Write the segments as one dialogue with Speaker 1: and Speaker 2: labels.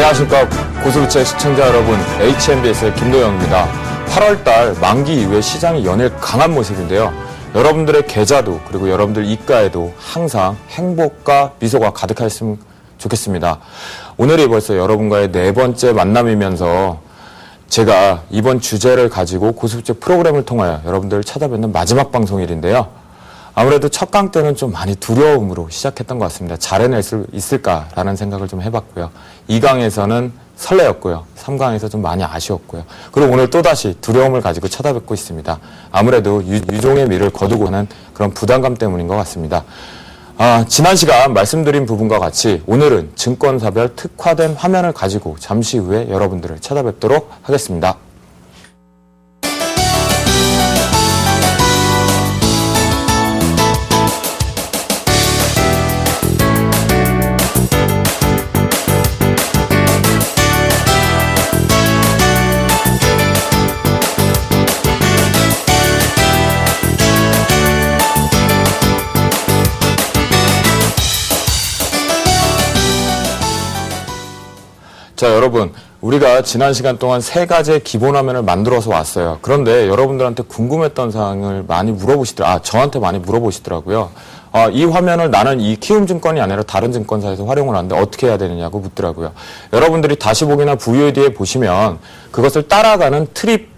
Speaker 1: 안녕하십니까 고수부채 시청자 여러분, HMBS의 김도영입니다. 8월달 만기 이후에 시장이 연일 강한 모습인데요. 여러분들의 계좌도 그리고 여러분들 입가에도 항상 행복과 미소가 가득하였으면 좋겠습니다. 오늘이 벌써 여러분과의 4번째 만남이면서 제가 이번 주제를 가지고 고수부채 프로그램을 통하여 여러분들을 찾아뵙는 마지막 방송일인데요. 아무래도 첫 강 때는 좀 많이 두려움으로 시작했던 것 같습니다. 잘 해낼 수 있을까라는 생각을 좀 해봤고요. 2강에서는 설레었고요. 3강에서 좀 많이 아쉬웠고요. 그리고 오늘 또다시 두려움을 가지고 찾아뵙고 있습니다. 아무래도 유종의 미를 거두고 하는 그런 부담감 때문인 것 같습니다. 지난 시간 말씀드린 부분과 같이 오늘은 증권사별 특화된 화면을 가지고 잠시 후에 여러분들을 찾아뵙도록 하겠습니다. 자, 여러분, 우리가 지난 시간 동안 3가지의 기본 화면을 만들어서 왔어요. 그런데 여러분들한테 궁금했던 사항을 많이 저한테 많이 물어보시더라고요. 이 화면을 나는 이 키움증권이 아니라 다른 증권사에서 활용을 하는데 어떻게 해야 되느냐고 묻더라고요. 여러분들이 다시보기나 VOD에 보시면 그것을 따라가는 트립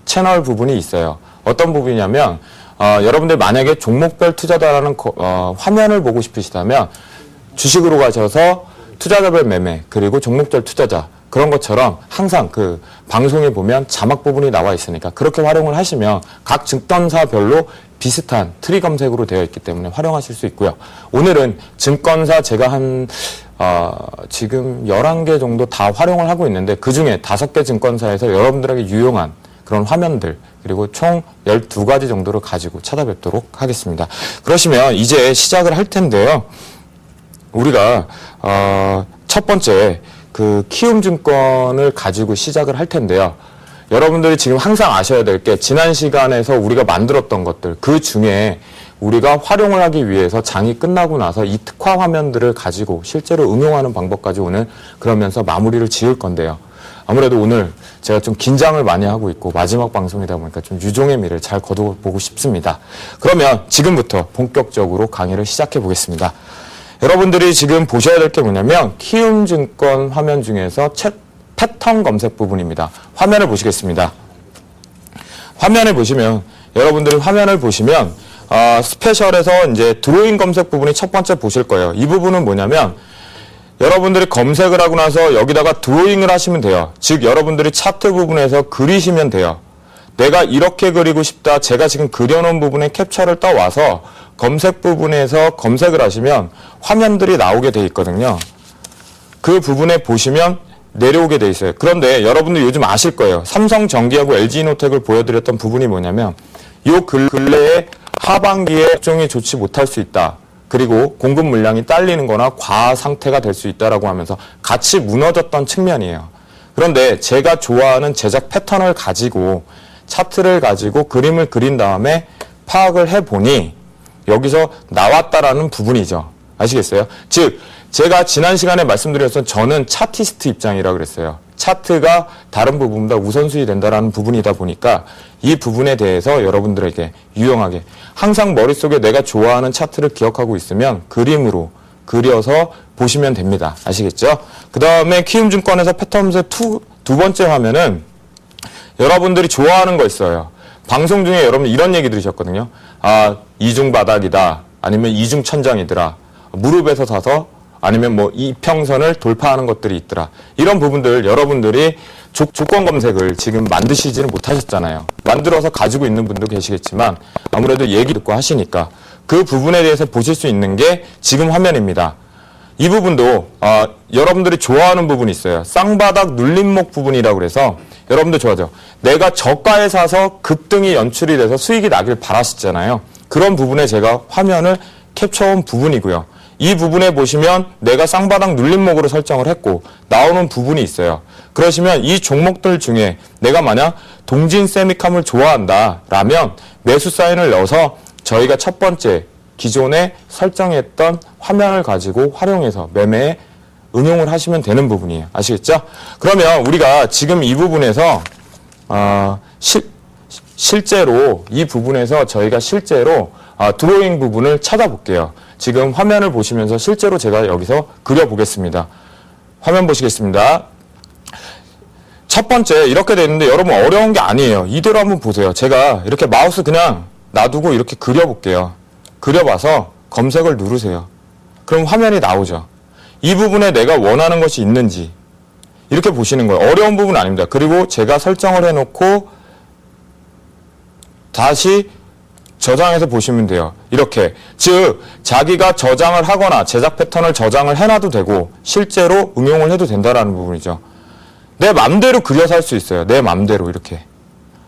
Speaker 1: 채널 부분이 있어요. 어떤 부분이냐면, 여러분들 만약에 종목별 투자다라는 화면을 보고 싶으시다면 주식으로 가셔서 투자자별 매매 그리고 종목별 투자자 그런 것처럼 항상 그 방송에 보면 자막 부분이 나와 있으니까 그렇게 활용을 하시면 각 증권사별로 비슷한 트리 검색으로 되어 있기 때문에 활용하실 수 있고요. 오늘은 증권사 제가 지금 11개 정도 다 활용을 하고 있는데 그중에 5개 증권사에서 여러분들에게 유용한 그런 화면들 그리고 총 12가지 정도를 가지고 찾아뵙도록 하겠습니다. 그러시면 이제 시작을 할 텐데요. 우리가 첫 번째 그 키움증권을 가지고 시작을 할 텐데요. 여러분들이 지금 항상 아셔야 될 게 지난 시간에서 우리가 만들었던 것들 그 중에 우리가 활용을 하기 위해서 장이 끝나고 나서 이 특화 화면들을 가지고 실제로 응용하는 방법까지 오늘 그러면서 마무리를 지을 건데요. 아무래도 오늘 제가 좀 긴장을 많이 하고 있고 마지막 방송이다 보니까 좀 유종의 미를 잘 거둬보고 싶습니다. 그러면 지금부터 본격적으로 강의를 시작해 보겠습니다. 여러분들이 지금 보셔야 될 게 뭐냐면 키움증권 화면 중에서 패턴 검색 부분입니다. 화면을 보시겠습니다. 화면을 보시면 여러분들이 화면을 보시면 스페셜에서 이제 드로잉 검색 부분이 첫 번째 보실 거예요. 이 부분은 뭐냐면 여러분들이 검색을 하고 나서 여기다가 드로잉을 하시면 돼요. 즉 여러분들이 차트 부분에서 그리시면 돼요. 내가 이렇게 그리고 싶다. 제가 지금 그려놓은 부분에 캡처를 떠와서 검색 부분에서 검색을 하시면 화면들이 나오게 돼 있거든요. 그 부분에 보시면 내려오게 돼 있어요. 그런데 여러분들 요즘 아실 거예요. 삼성전기하고 LG이노텍을 보여드렸던 부분이 뭐냐면 요 근래에 하반기에 업종이 좋지 못할 수 있다. 그리고 공급 물량이 딸리는 거나 과하 상태가 될 수 있다라고 하면서 같이 무너졌던 측면이에요. 그런데 제가 좋아하는 제작 패턴을 가지고 차트를 가지고 그림을 그린 다음에 파악을 해보니 여기서 나왔다라는 부분이죠. 아시겠어요? 즉 제가 지난 시간에 말씀드렸던 저는 차티스트 입장이라고 그랬어요. 차트가 다른 부분보다 우선순위 된다라는 부분이다 보니까 이 부분에 대해서 여러분들에게 유용하게 항상 머릿속에 내가 좋아하는 차트를 기억하고 있으면 그림으로 그려서 보시면 됩니다. 아시겠죠? 그 다음에 키움증권에서 패턴 검색 두 번째 화면은 여러분들이 좋아하는 거 있어요. 방송 중에 여러분 이런 얘기 들으셨거든요. 이중 바닥이다. 아니면 이중 천장이더라. 무릎에서 사서 아니면 뭐 이평선을 돌파하는 것들이 있더라. 이런 부분들 여러분들이 조건 검색을 지금 만드시지는 못하셨잖아요. 만들어서 가지고 있는 분도 계시겠지만 아무래도 얘기 듣고 하시니까 그 부분에 대해서 보실 수 있는 게 지금 화면입니다. 이 부분도 여러분들이 좋아하는 부분이 있어요. 쌍바닥 눌림목 부분이라고 그래서 여러분들 좋아하죠. 내가 저가에 사서 급등이 연출이 돼서 수익이 나길 바라시잖아요. 그런 부분에 제가 화면을 캡처한 부분이고요. 이 부분에 보시면 내가 쌍바닥 눌림목으로 설정을 했고 나오는 부분이 있어요. 그러시면 이 종목들 중에 내가 만약 동진 세미컴을 좋아한다 라면 매수 사인을 넣어서 저희가 첫 번째 기존에 설정했던 화면을 가지고 활용해서 매매에 응용을 하시면 되는 부분이에요. 아시겠죠? 그러면 우리가 지금 이 부분에서 실제로 이 부분에서 저희가 실제로 드로잉 부분을 찾아볼게요. 지금 화면을 보시면서 실제로 제가 여기서 그려보겠습니다. 화면 보시겠습니다. 첫 번째 이렇게 돼 있는데 여러분 어려운 게 아니에요. 이대로 한번 보세요. 제가 이렇게 마우스 그냥 놔두고 이렇게 그려볼게요. 그려봐서 검색을 누르세요. 그럼 화면이 나오죠. 이 부분에 내가 원하는 것이 있는지 이렇게 보시는 거예요. 어려운 부분 아닙니다. 그리고 제가 설정을 해놓고 다시 저장해서 보시면 돼요. 이렇게. 즉 자기가 저장을 하거나 제작 패턴을 저장을 해놔도 되고 실제로 응용을 해도 된다라는 부분이죠. 내 맘대로 그려서 할 수 있어요. 내 맘대로 이렇게.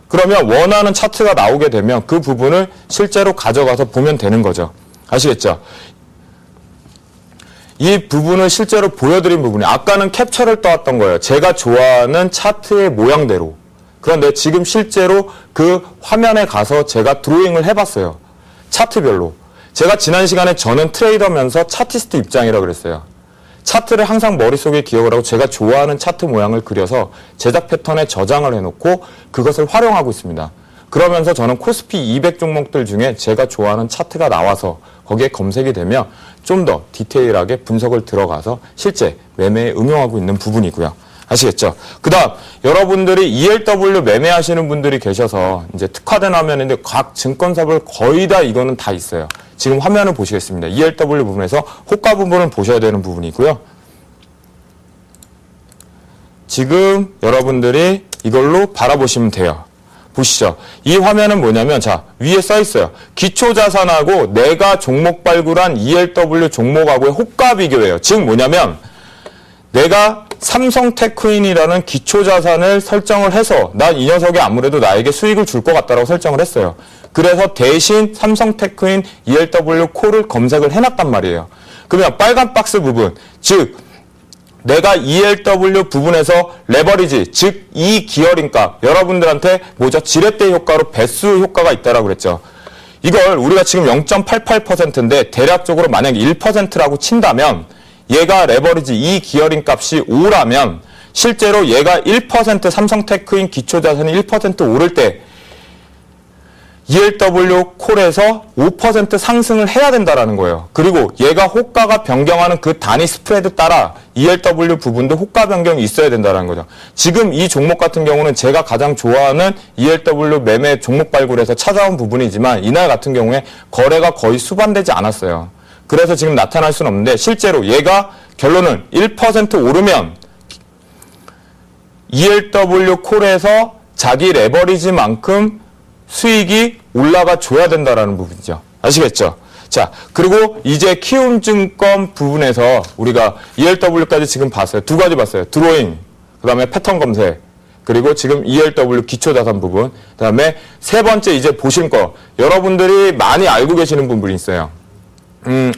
Speaker 1: 그러면 원하는 차트가 나오게 되면 그 부분을 실제로 가져가서 보면 되는 거죠. 아시겠죠? 이 부분을 실제로 보여드린 부분이 아까는 캡처를 떠왔던 거예요. 제가 좋아하는 차트의 모양대로. 그런데 지금 실제로 그 화면에 가서 제가 드로잉을 해봤어요. 차트별로. 제가 지난 시간에 저는 트레이더면서 차티스트 입장이라고 그랬어요. 차트를 항상 머릿속에 기억을 하고 제가 좋아하는 차트 모양을 그려서 제작 패턴에 저장을 해놓고 그것을 활용하고 있습니다. 그러면서 저는 코스피 200 종목들 중에 제가 좋아하는 차트가 나와서 거기에 검색이 되면 좀 더 디테일하게 분석을 들어가서 실제 매매에 응용하고 있는 부분이고요. 아시겠죠? 그 다음 여러분들이 ELW 매매하시는 분들이 계셔서 이제 특화된 화면인데 각 증권사별 거의 다 이거는 다 있어요. 지금 화면을 보시겠습니다. ELW 부분에서 호가 부분을 보셔야 되는 부분이고요. 지금 여러분들이 이걸로 바라보시면 돼요. 보시죠. 이 화면은 뭐냐면 자 위에 써 있어요. 기초자산하고 내가 종목 발굴한 ELW 종목하고의 호가 비교예요. 즉 뭐냐면 내가 삼성테크인이라는 기초자산을 설정을 해서 난 이 녀석이 아무래도 나에게 수익을 줄 것 같다라고 설정을 했어요. 그래서 대신 삼성테크인 ELW 콜을 검색을 해놨단 말이에요. 그러면 빨간 박스 부분, 즉 내가 ELW 부분에서 레버리지, 즉 이 기어링값, 여러분들한테 뭐죠? 지렛대 효과로 배수 효과가 있다라고 그랬죠. 이걸 우리가 지금 0.88%인데 대략적으로 만약에 1%라고 친다면 얘가 레버리지 이 기어링 값이 5라면 실제로 얘가 1% 삼성테크인 기초자산이 1% 오를 때 ELW 콜에서 5% 상승을 해야 된다라는 거예요. 그리고 얘가 호가가 변경하는 그 단위 스프레드 따라 ELW 부분도 호가 변경이 있어야 된다는 거죠. 지금 이 종목 같은 경우는 제가 가장 좋아하는 ELW 매매 종목 발굴에서 찾아온 부분이지만 이날 같은 경우에 거래가 거의 수반되지 않았어요. 그래서 지금 나타날 수는 없는데 실제로 얘가 결론은 1% 오르면 ELW 콜에서 자기 레버리지만큼 수익이 올라가 줘야 된다라는 부분이죠. 아시겠죠? 자, 그리고 이제 키움증권 부분에서 우리가 ELW까지 지금 봤어요. 두 가지 봤어요. 드로잉, 그 다음에 패턴 검색, 그리고 지금 ELW 기초자산 부분, 그 다음에 세 번째 이제 보실 거, 여러분들이 많이 알고 계시는 부분이 있어요.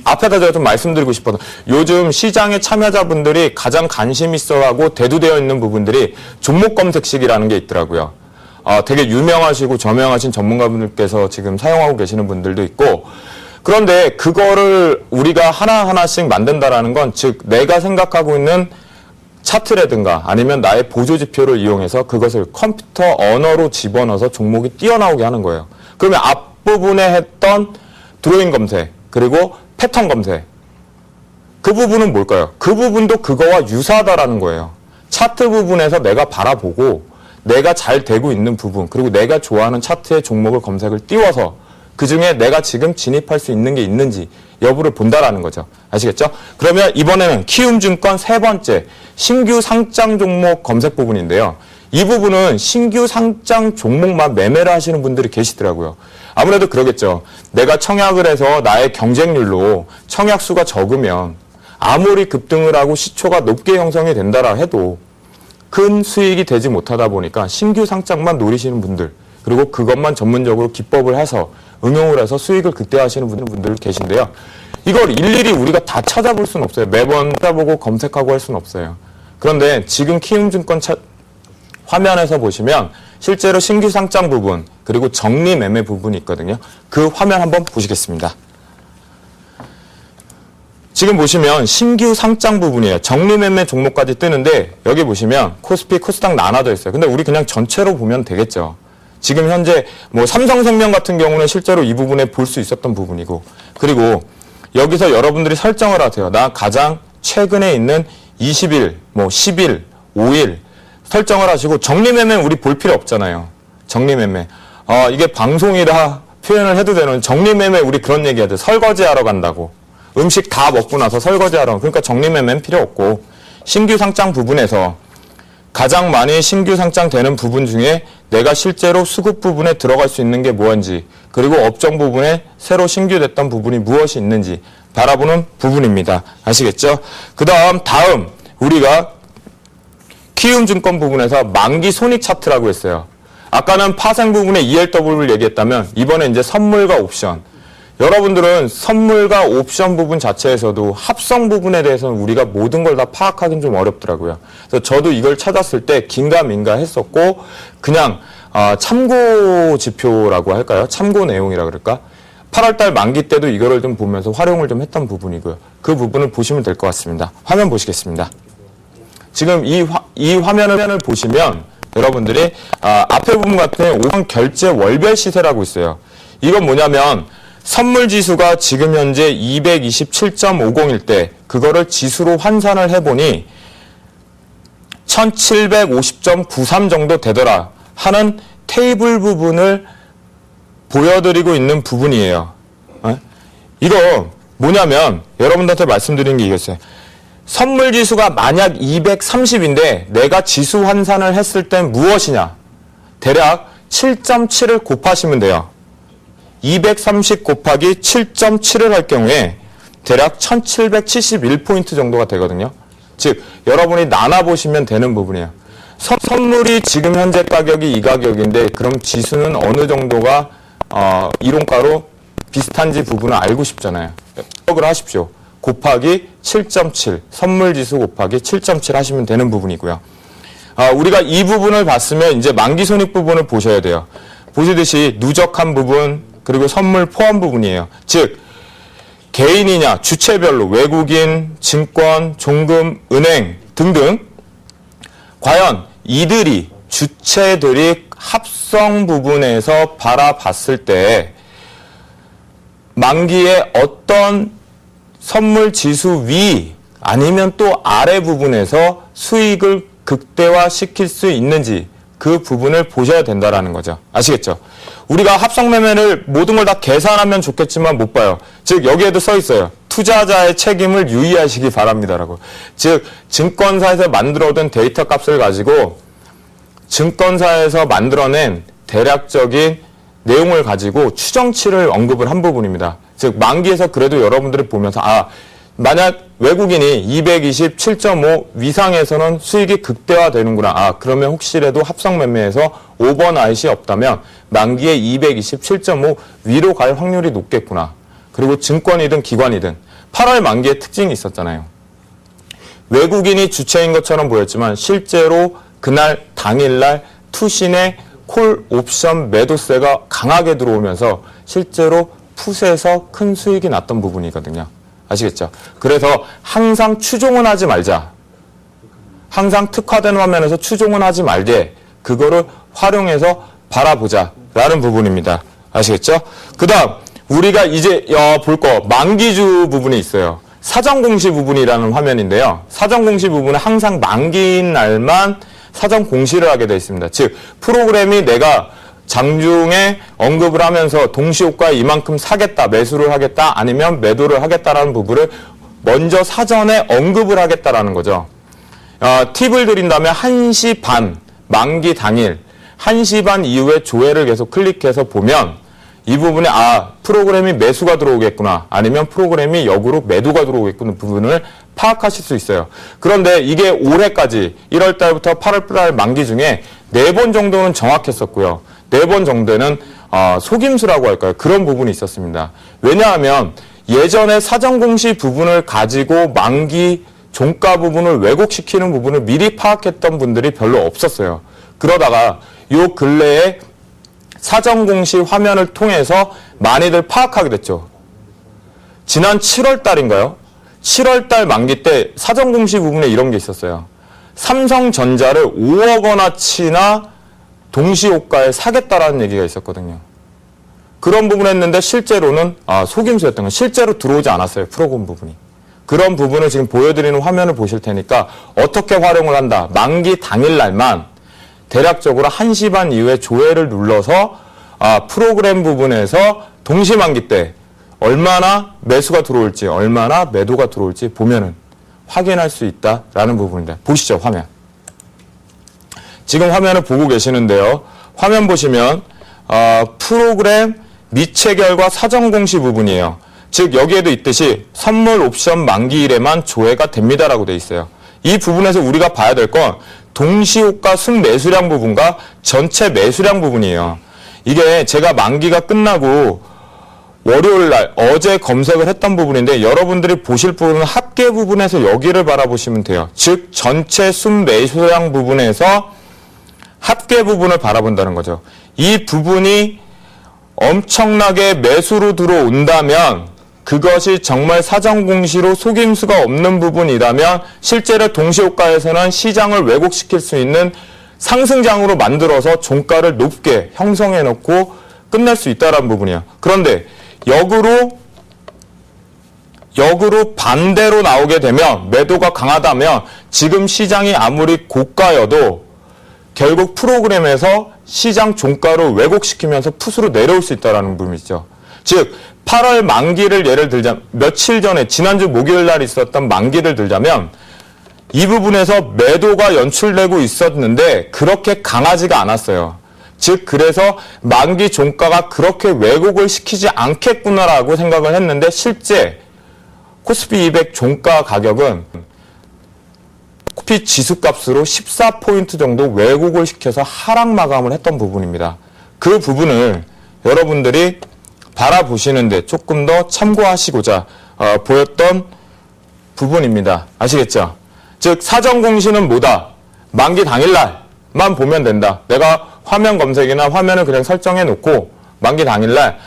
Speaker 1: 앞에다 제가 좀 말씀드리고 싶어서 요즘 시장의 참여자분들이 가장 관심 있어하고 대두되어 있는 부분들이 종목 검색식이라는 게 있더라고요. 되게 유명하시고 저명하신 전문가분들께서 지금 사용하고 계시는 분들도 있고, 그런데 그거를 우리가 하나하나씩 만든다라는 건, 즉 내가 생각하고 있는 차트라든가 아니면 나의 보조지표를 이용해서 그것을 컴퓨터 언어로 집어넣어서 종목이 띄어나오게 하는 거예요. 그러면 앞부분에 했던 드로잉 검색 그리고 패턴 검색, 그 부분은 뭘까요? 그 부분도 그거와 유사하다라는 거예요. 차트 부분에서 내가 바라보고 내가 잘 되고 있는 부분, 그리고 내가 좋아하는 차트의 종목을 검색을 띄워서 그 중에 내가 지금 진입할 수 있는 게 있는지 여부를 본다라는 거죠. 아시겠죠? 그러면 이번에는 키움증권 세 번째 신규 상장 종목 검색 부분인데요. 이 부분은 신규 상장 종목만 매매를 하시는 분들이 계시더라고요. 아무래도 그러겠죠. 내가 청약을 해서 나의 경쟁률로 청약 수가 적으면 아무리 급등을 하고 시초가 높게 형성이 된다라 해도 큰 수익이 되지 못하다 보니까 신규 상장만 노리시는 분들, 그리고 그것만 전문적으로 기법을 해서 응용을 해서 수익을 극대화하시는 분들 계신데요. 이걸 일일이 우리가 다 찾아볼 수는 없어요. 매번 찾아보고 검색하고 할 수는 없어요. 그런데 지금 키움증권 화면에서 보시면 실제로 신규 상장 부분 그리고 정리 매매 부분이 있거든요. 그 화면 한번 보시겠습니다. 지금 보시면 신규 상장 부분이에요. 적립매매 종목까지 뜨는데 여기 보시면 코스피, 코스닥 나눠져 있어요. 근데 우리 그냥 전체로 보면 되겠죠. 지금 현재 뭐 삼성생명 같은 경우는 실제로 이 부분에 볼 수 있었던 부분이고, 그리고 여기서 여러분들이 설정을 하세요. 나 가장 최근에 있는 20일, 뭐 10일, 5일 설정을 하시고, 적립매매 우리 볼 필요 없잖아요. 적립매매. 이게 방송이라 표현을 해도 되는, 적립매매 우리 그런 얘기 해야 돼. 설거지 하러 간다고. 음식 다 먹고 나서 설거지 하러. 그러니까 적립매매는 필요 없고, 신규 상장 부분에서 가장 많이 신규 상장되는 부분 중에 내가 실제로 수급 부분에 들어갈 수 있는 게 무엇인지, 그리고 업종 부분에 새로 신규됐던 부분이 무엇이 있는지 바라보는 부분입니다. 아시겠죠? 다음 우리가 키움증권 부분에서 만기 손익 차트라고 했어요. 아까는 파생 부분에 ELW를 얘기했다면 이번에 이제 선물과 옵션. 여러분들은 선물과 옵션 부분 자체에서도 합성 부분에 대해서는 우리가 모든 걸 다 파악하기는 좀 어렵더라고요. 그래서 저도 이걸 찾았을 때 긴가민가 했었고, 그냥 참고 지표라고 할까요? 참고 내용이라 그럴까? 8월달 만기 때도 이거를 좀 보면서 활용을 좀 했던 부분이고요. 그 부분을 보시면 될 것 같습니다. 화면 보시겠습니다. 지금 이 화면을 보시면 여러분들이 앞에 부분 같은 5번 결제 월별 시세라고 있어요. 이건 뭐냐면 선물 지수가 지금 현재 227.50일 때 그거를 지수로 환산을 해보니 1750.93 정도 되더라 하는 테이블 부분을 보여드리고 있는 부분이에요. 이거 뭐냐면 여러분들한테 말씀드린 게 이거였어요. 선물 지수가 만약 230인데 내가 지수 환산을 했을 땐 무엇이냐? 대략 7.7을 곱하시면 돼요. 230 곱하기 7.7을 할 경우에 대략 1771포인트 정도가 되거든요. 즉 여러분이 나눠보시면 되는 부분이에요. 선물이 지금 현재 가격이 이 가격인데 그럼 지수는 어느 정도가 이론가로 비슷한지 부분을 알고 싶잖아요. 기억을 하십시오. 곱하기 7.7, 선물지수 곱하기 7.7 하시면 되는 부분이고요. 우리가 이 부분을 봤으면 이제 만기손익 부분을 보셔야 돼요. 보시듯이 누적한 부분, 그리고 선물 포함 부분이에요. 즉 개인이냐, 주체별로 외국인, 증권, 종금, 은행 등등 과연 이들이 주체들이 합성 부분에서 바라봤을 때 만기에 어떤 선물 지수 위 아니면 또 아래 부분에서 수익을 극대화시킬 수 있는지 그 부분을 보셔야 된다라는 거죠. 아시겠죠? 우리가 합성매매를 모든 걸 다 계산하면 좋겠지만 못 봐요. 즉 여기에도 써 있어요. 투자자의 책임을 유의하시기 바랍니다라고. 즉 증권사에서 만들어둔 데이터 값을 가지고 증권사에서 만들어낸 대략적인 내용을 가지고 추정치를 언급을 한 부분입니다. 즉 만기에서 그래도 여러분들이 보면서 만약 외국인이 227.5 위상에서는 수익이 극대화되는구나. 그러면 혹시라도 합성매매에서 오버나잇이 없다면 만기에 227.5 위로 갈 확률이 높겠구나. 그리고 증권이든 기관이든 8월 만기에 특징이 있었잖아요. 외국인이 주체인 것처럼 보였지만 실제로 그날 당일날 투신의 콜 옵션 매도세가 강하게 들어오면서 실제로 풋에서 큰 수익이 났던 부분이거든요. 아시겠죠? 그래서 항상 추종은 하지 말자. 항상 특화된 화면에서 추종은 하지 말되 그거를 활용해서 바라보자 라는 부분입니다. 아시겠죠? 그 다음 우리가 이제 볼 거 만기주 부분이 있어요. 사전공시 부분이라는 화면인데요. 사전공시 부분은 항상 만기인 날만 사전 공시를 하게 되어 있습니다. 즉 프로그램이 내가 장중에 언급을 하면서 동시효과에 이만큼 사겠다, 매수를 하겠다, 아니면 매도를 하겠다라는 부분을 먼저 사전에 언급을 하겠다라는 거죠. 팁을 드린다면 1시 반, 만기 당일 1시 반 이후에 조회를 계속 클릭해서 보면 이 부분에 프로그램이 매수가 들어오겠구나, 아니면 프로그램이 역으로 매도가 들어오겠구나 부분을 파악하실 수 있어요. 그런데 이게 올해까지 1월 달부터 8월 달 만기 중에 4번 정도는 정확했었고요. 4번 정도는 속임수라고 할까요? 그런 부분이 있었습니다. 왜냐하면 예전에 사전공시 부분을 가지고 만기 종가 부분을 왜곡시키는 부분을 미리 파악했던 분들이 별로 없었어요. 그러다가 요 근래에 사전공시 화면을 통해서 많이들 파악하게 됐죠. 지난 7월 달인가요? 7월달 만기 때 사전공시 부분에 이런 게 있었어요. 삼성전자를 5억 원어치나 동시호가에 사겠다라는 얘기가 있었거든요. 그런 부분을 했는데 실제로는 속임수였던 건 실제로 들어오지 않았어요. 프로그램 부분이. 그런 부분을 지금 보여드리는 화면을 보실 테니까 어떻게 활용을 한다. 만기 당일날만 대략적으로 1시 반 이후에 조회를 눌러서 프로그램 부분에서 동시만기 때 얼마나 매수가 들어올지 얼마나 매도가 들어올지 보면은 확인할 수 있다라는 부분입니다. 보시죠, 화면. 지금 화면을 보고 계시는데요. 화면 보시면 프로그램 미체결과 사전공시 부분이에요. 즉 여기에도 있듯이 선물 옵션 만기일에만 조회가 됩니다라고 돼 있어요. 이 부분에서 우리가 봐야 될 건 동시호가 순매수량 부분과 전체 매수량 부분이에요. 이게 제가 만기가 끝나고 월요일날 어제 검색을 했던 부분인데 여러분들이 보실 부분은 합계 부분에서 여기를 바라보시면 돼요. 즉 전체 순매수량 부분에서 합계 부분을 바라본다는 거죠. 이 부분이 엄청나게 매수로 들어온다면 그것이 정말 사전공시로 속임수가 없는 부분이라면 실제로 동시호가에서는 시장을 왜곡시킬 수 있는 상승장으로 만들어서 종가를 높게 형성해 놓고 끝낼 수 있다는 부분이에요. 그런데 역으로 반대로 나오게 되면 매도가 강하다면 지금 시장이 아무리 고가여도 결국 프로그램에서 시장 종가를 왜곡시키면서 풋으로 내려올 수 있다는 부분이죠. 즉 8월 만기를 예를 들자면 며칠 전에 지난주 목요일 날 있었던 만기를 들자면 이 부분에서 매도가 연출되고 있었는데 그렇게 강하지가 않았어요. 즉 그래서 만기 종가가 그렇게 왜곡을 시키지 않겠구나라고 생각을 했는데 실제 코스피 200 종가 가격은 코스피 지수값으로 14포인트 정도 왜곡을 시켜서 하락 마감을 했던 부분입니다. 그 부분을 여러분들이 바라보시는데 조금 더 참고하시고자 보였던 부분입니다. 아시겠죠? 즉 사전공시는 뭐다? 만기 당일날만 보면 된다. 내가 화면 검색이나 화면을 그냥 설정해 놓고 만기 당일날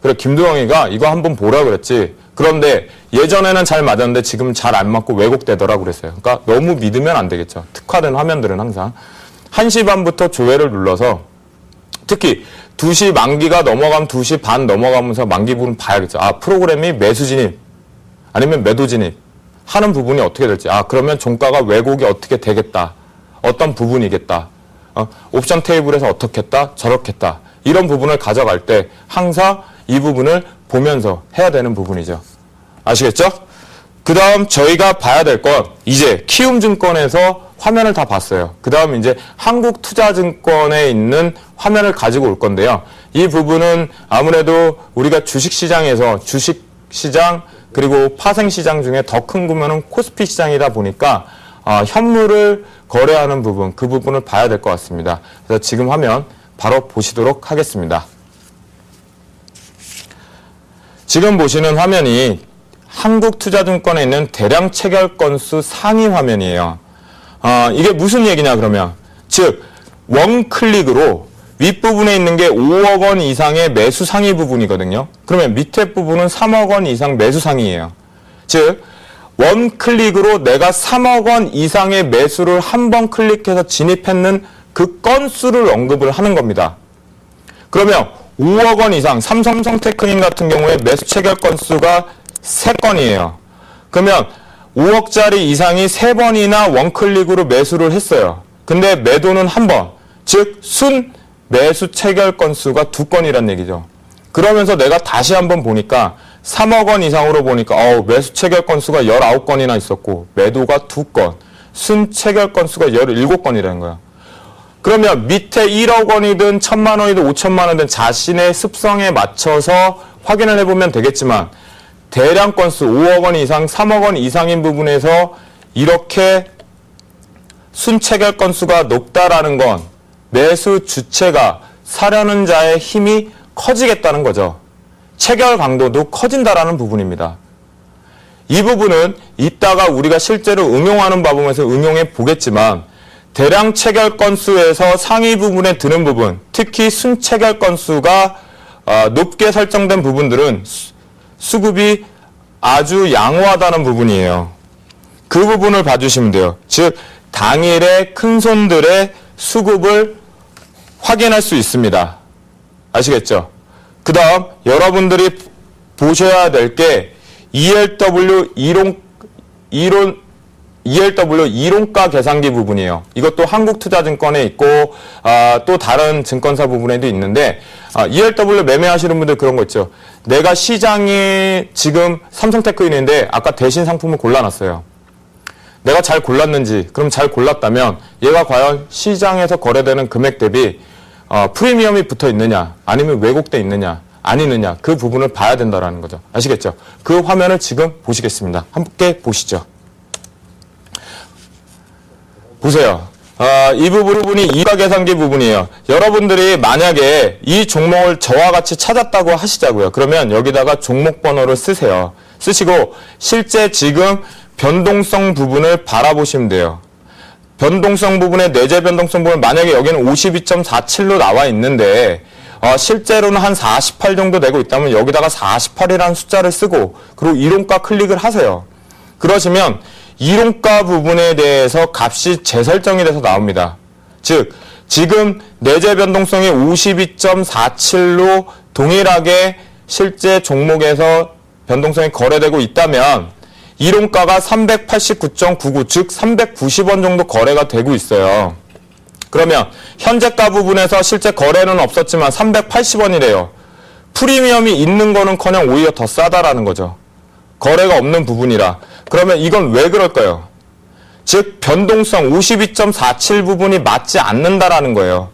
Speaker 1: 그래 김두영이가 이거 한번 보라 그랬지. 그런데 예전에는 잘 맞았는데 지금 잘 안 맞고 왜곡되더라고 그랬어요. 그러니까 너무 믿으면 안 되겠죠. 특화된 화면들은 항상 1시 반부터 조회를 눌러서 특히 2시 만기가 넘어가면 2시 반 넘어가면서 만기 부분 봐야겠죠. 프로그램이 매수 진입 아니면 매도 진입 하는 부분이 어떻게 될지. 그러면 종가가 왜곡이 어떻게 되겠다. 어떤 부분이겠다. 옵션 테이블에서 어떻게 했다. 저렇게 했다. 이런 부분을 가져갈 때 항상 이 부분을 보면서 해야 되는 부분이죠. 아시겠죠? 그 다음 저희가 봐야 될 건 이제 키움증권에서 화면을 다 봤어요. 그 다음 이제 한국투자증권에 있는 화면을 가지고 올 건데요. 이 부분은 아무래도 우리가 주식시장에서 주식시장 그리고 파생시장 중에 더 큰 규모는 코스피 시장이다 보니까 현물을 거래하는 부분, 그 부분을 봐야 될 것 같습니다. 그래서 지금 화면 바로 보시도록 하겠습니다. 지금 보시는 화면이 한국투자증권에 있는 대량 체결 건수 상위 화면이에요. 이게 무슨 얘기냐 그러면 즉 원클릭으로 윗부분에 있는 게 5억 원 이상의 매수 상위 부분이거든요. 그러면 밑에 부분은 3억 원 이상 매수 상위예요. 즉 원클릭으로 내가 3억 원 이상의 매수를 한 번 클릭해서 진입했는 그 건수를 언급을 하는 겁니다. 그러면 5억 원 이상 삼성테크닉 같은 경우에 매수 체결 건수가 3건이에요. 그러면 5억짜리 이상이 3번이나 원클릭으로 매수를 했어요. 근데 매도는 한 번, 즉 순 매수 체결 건수가 2건이란 얘기죠. 그러면서 내가 다시 한번 보니까 3억 원 이상으로 보니까 매수 체결 건수가 19건이나 있었고 매도가 2건, 순 체결 건수가 17건이라는 거야. 그러면 밑에 1억 원이든 1,000만 원이든 5천만 원이든 자신의 습성에 맞춰서 확인을 해보면 되겠지만 대량 건수 5억 원 이상, 3억 원 이상인 부분에서 이렇게 순 체결 건수가 높다라는 건 매수 주체가 사려는 자의 힘이 커지겠다는 거죠. 체결 강도도 커진다라는 부분입니다. 이 부분은 이따가 우리가 실제로 응용하는 부분에서 응용해 보겠지만 대량 체결 건수에서 상위 부분에 드는 부분, 특히 순 체결 건수가 높게 설정된 부분들은 수급이 아주 양호하다는 부분이에요. 그 부분을 봐주시면 돼요. 즉 당일에 큰손들의 수급을 확인할 수 있습니다. 아시겠죠? 그 다음 여러분들이 보셔야 될 게 ELW 이론가 계산기 부분이에요. 이것도 한국투자증권에 있고 또 다른 증권사 부분에도 있는데 ELW 매매하시는 분들 그런 거 있죠. 내가 시장에 지금 삼성테크인인데 아까 대신 상품을 골라놨어요. 내가 잘 골랐는지, 그럼 잘 골랐다면 얘가 과연 시장에서 거래되는 금액 대비 프리미엄이 붙어 있느냐 아니면 왜곡돼 있느냐 아니느냐 그 부분을 봐야 된다는 거죠. 아시겠죠? 그 화면을 지금 보시겠습니다. 함께 보시죠. 보세요. 이 부분이 이가 계산기 부분이에요. 여러분들이 만약에 이 종목을 저와 같이 찾았다고 하시자고요. 그러면 여기다가 종목 번호를 쓰세요. 쓰시고 실제 지금 변동성 부분을 바라보시면 돼요. 변동성 부분의 내재 변동성 부분 만약에 여기는 52.47로 나와 있는데 실제로는 한 48 정도 되고 있다면 여기다가 48이라는 숫자를 쓰고 그리고 이론가 클릭을 하세요. 그러시면 이론가 부분에 대해서 값이 재설정이 돼서 나옵니다. 즉 지금 내재 변동성이 52.47로 동일하게 실제 종목에서 변동성이 거래되고 있다면 이론가가 389.99 즉 390원 정도 거래가 되고 있어요. 그러면 현재가 부분에서 실제 거래는 없었지만 380원이래요. 프리미엄이 있는 거는커녕 오히려 더 싸다라는 거죠. 거래가 없는 부분이라. 그러면 이건 왜 그럴까요? 즉 변동성 52.47 부분이 맞지 않는다라는 거예요.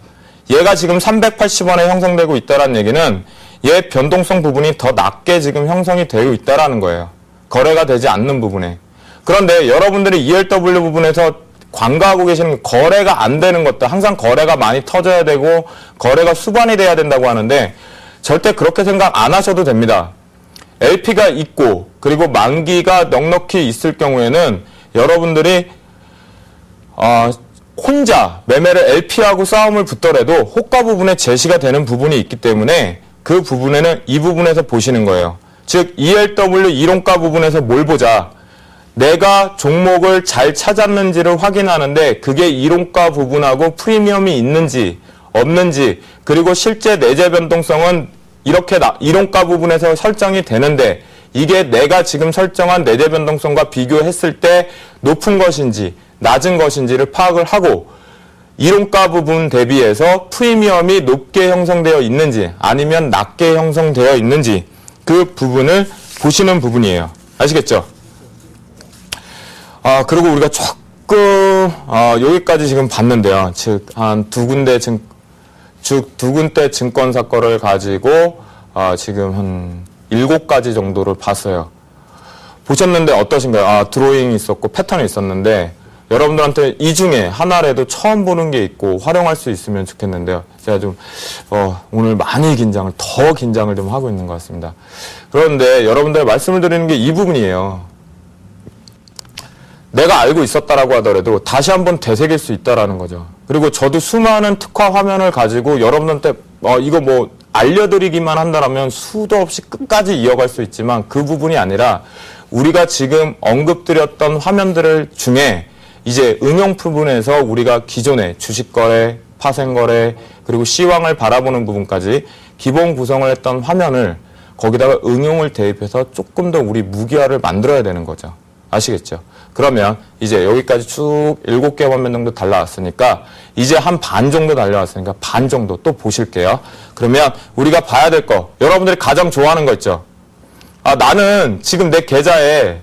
Speaker 1: 얘가 지금 380원에 형성되고 있다는 얘기는 얘 변동성 부분이 더 낮게 지금 형성이 되어 있다라는 거예요. 거래가 되지 않는 부분에. 그런데 여러분들이 ELW 부분에서 관가하고 계시는 거래가 안 되는 것들, 항상 거래가 많이 터져야 되고 거래가 수반이 돼야 된다고 하는데 절대 그렇게 생각 안 하셔도 됩니다. LP가 있고 그리고 만기가 넉넉히 있을 경우에는 여러분들이 혼자 매매를 LP하고 싸움을 붙더라도 호가 부분에 제시가 되는 부분이 있기 때문에 그 부분에는 이 부분에서 보시는 거예요. 즉 ELW 이론가 부분에서 뭘 보자. 내가 종목을 잘 찾았는지를 확인하는데 그게 이론가 부분하고 프리미엄이 있는지 없는지 그리고 실제 내재 변동성은 이렇게 이론가 부분에서 설정이 되는데 이게 내가 지금 설정한 내재 변동성과 비교했을 때 높은 것인지 낮은 것인지를 파악을 하고 이론가 부분 대비해서 프리미엄이 높게 형성되어 있는지 아니면 낮게 형성되어 있는지 그 부분을 보시는 부분이에요. 아시겠죠? 그리고 우리가 조금 여기까지 지금 봤는데요. 즉 한 두 군데 증권사 거를 가지고 지금 한 7가지 정도를 봤어요. 보셨는데 어떠신가요? 드로잉이 있었고 패턴이 있었는데 여러분들한테 이 중에 하나라도 처음 보는 게 있고 활용할 수 있으면 좋겠는데요. 제가 좀 오늘 많이 더 긴장을 좀 하고 있는 것 같습니다. 그런데 여러분들 말씀을 드리는 게 이 부분이에요. 내가 알고 있었다라고 하더라도 다시 한번 되새길 수 있다라는 거죠. 그리고 저도 수많은 특화 화면을 가지고 여러분한테 이거 뭐 알려드리기만 한다면 수도 없이 끝까지 이어갈 수 있지만 그 부분이 아니라 우리가 지금 언급드렸던 화면들 중에 이제 응용 부분에서 우리가 기존의 주식거래, 파생거래, 그리고 시황을 바라보는 부분까지 기본 구성을 했던 화면을 거기다가 응용을 대입해서 조금 더 우리 무기화를 만들어야 되는 거죠. 아시겠죠? 그러면 이제 여기까지 쭉 7개 화면 정도 달려왔으니까 이제 한 반 정도 달려왔으니까 반 정도 또 보실게요. 그러면 우리가 봐야 될 거, 여러분들이 가장 좋아하는 거 있죠? 나는 지금 내 계좌에